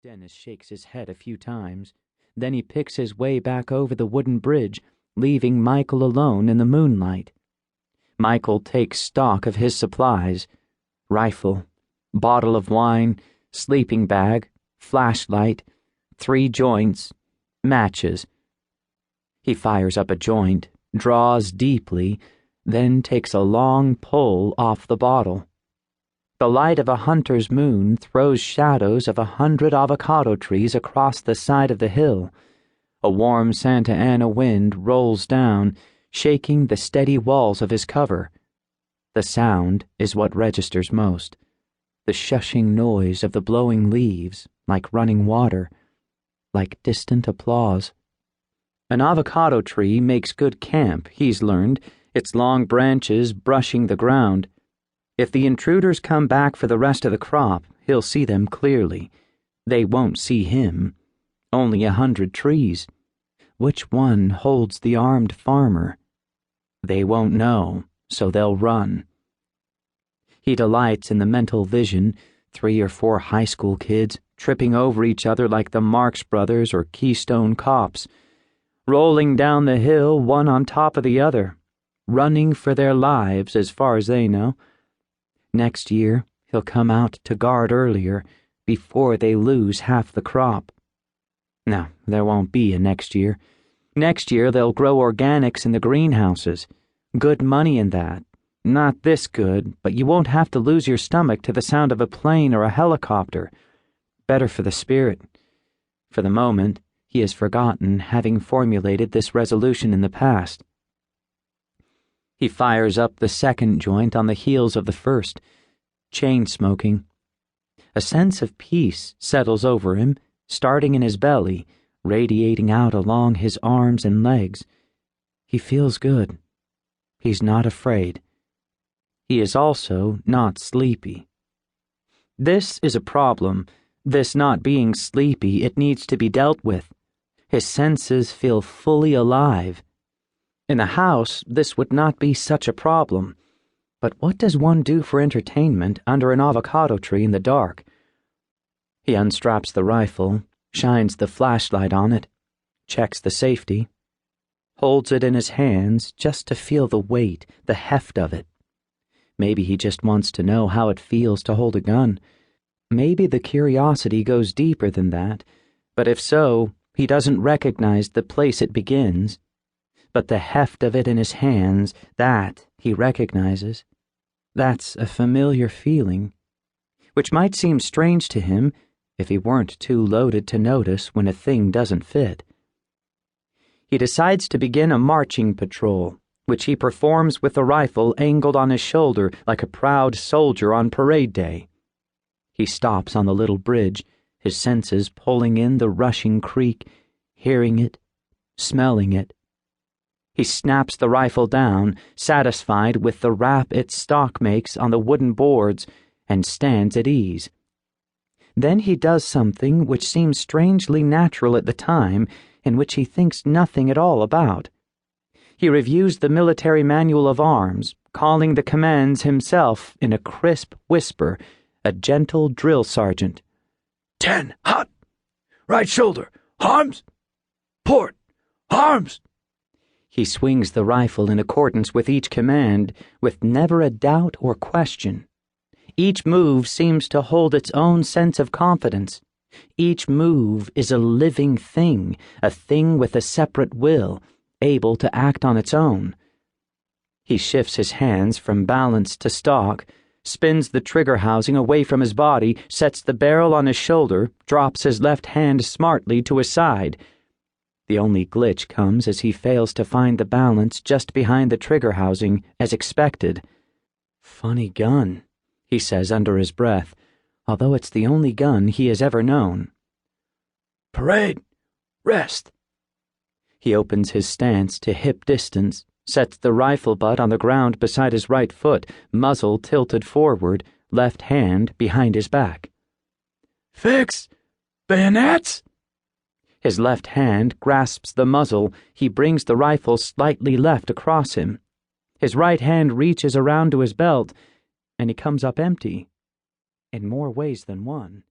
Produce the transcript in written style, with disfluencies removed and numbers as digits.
Dennis shakes his head a few times. Then he picks his way back over the wooden bridge, leaving Michael alone in the moonlight. Michael takes stock of his supplies: rifle, bottle of wine, sleeping bag, flashlight, 3 joints, matches. He fires up a joint, draws deeply, then takes a long pull off the bottle. The light of a hunter's moon throws shadows of 100 avocado trees across the side of the hill. A warm Santa Ana wind rolls down, shaking the steady walls of his cover. The sound is what registers most: the shushing noise of the blowing leaves, like running water, like distant applause. An avocado tree makes good camp, he's learned, its long branches brushing the ground. If the intruders come back for the rest of the crop, he'll see them clearly. They won't see him. Only 100 trees. Which one holds the armed farmer? They won't know, so they'll run. He delights in the mental vision: 3 or 4 high school kids tripping over each other like the Marx Brothers or Keystone Cops, rolling down the hill one on top of the other, running for their lives as far as they know. Next year, he'll come out to guard earlier, before they lose half the crop. No, there won't be a next year. Next year they'll grow organics in the greenhouses. Good money in that. Not this good, but you won't have to lose your stomach to the sound of a plane or a helicopter. Better for the spirit. For the moment, he has forgotten having formulated this resolution in the past. He fires up the second joint on the heels of the first, chain-smoking. A sense of peace settles over him, starting in his belly, radiating out along his arms and legs. He feels good. He's not afraid. He is also not sleepy. This is a problem. This not being sleepy, it needs to be dealt with. His senses feel fully alive. In the house, this would not be such a problem. But what does one do for entertainment under an avocado tree in the dark? He unstraps the rifle, shines the flashlight on it, checks the safety, holds it in his hands just to feel the weight, the heft of it. Maybe he just wants to know how it feels to hold a gun. Maybe the curiosity goes deeper than that, but if so, he doesn't recognize the place it begins. But the heft of it in his hands, that he recognizes. That's a familiar feeling, which might seem strange to him if he weren't too loaded to notice when a thing doesn't fit. He decides to begin a marching patrol, which he performs with the rifle angled on his shoulder like a proud soldier on parade day. He stops on the little bridge, his senses pulling in the rushing creek, hearing it, smelling it. He snaps the rifle down, satisfied with the rap its stock makes on the wooden boards, and stands at ease. Then he does something which seems strangely natural at the time, and which he thinks nothing at all about. He reviews the military manual of arms, calling the commands himself in a crisp whisper, a gentle drill sergeant. 10, hot! Right shoulder, arms! Port, arms! He swings the rifle in accordance with each command, with never a doubt or question. Each move seems to hold its own sense of confidence. Each move is a living thing, a thing with a separate will, able to act on its own. He shifts his hands from balance to stock, spins the trigger housing away from his body, sets the barrel on his shoulder, drops his left hand smartly to his side. The only glitch comes as he fails to find the balance just behind the trigger housing, as expected. Funny gun, he says under his breath, although it's the only gun he has ever known. Parade, rest. He opens his stance to hip distance, sets the rifle butt on the ground beside his right foot, muzzle tilted forward, left hand behind his back. Fix! Bayonets! His left hand grasps the muzzle. He brings the rifle slightly left across him. His right hand reaches around to his belt, and he comes up empty, in more ways than one.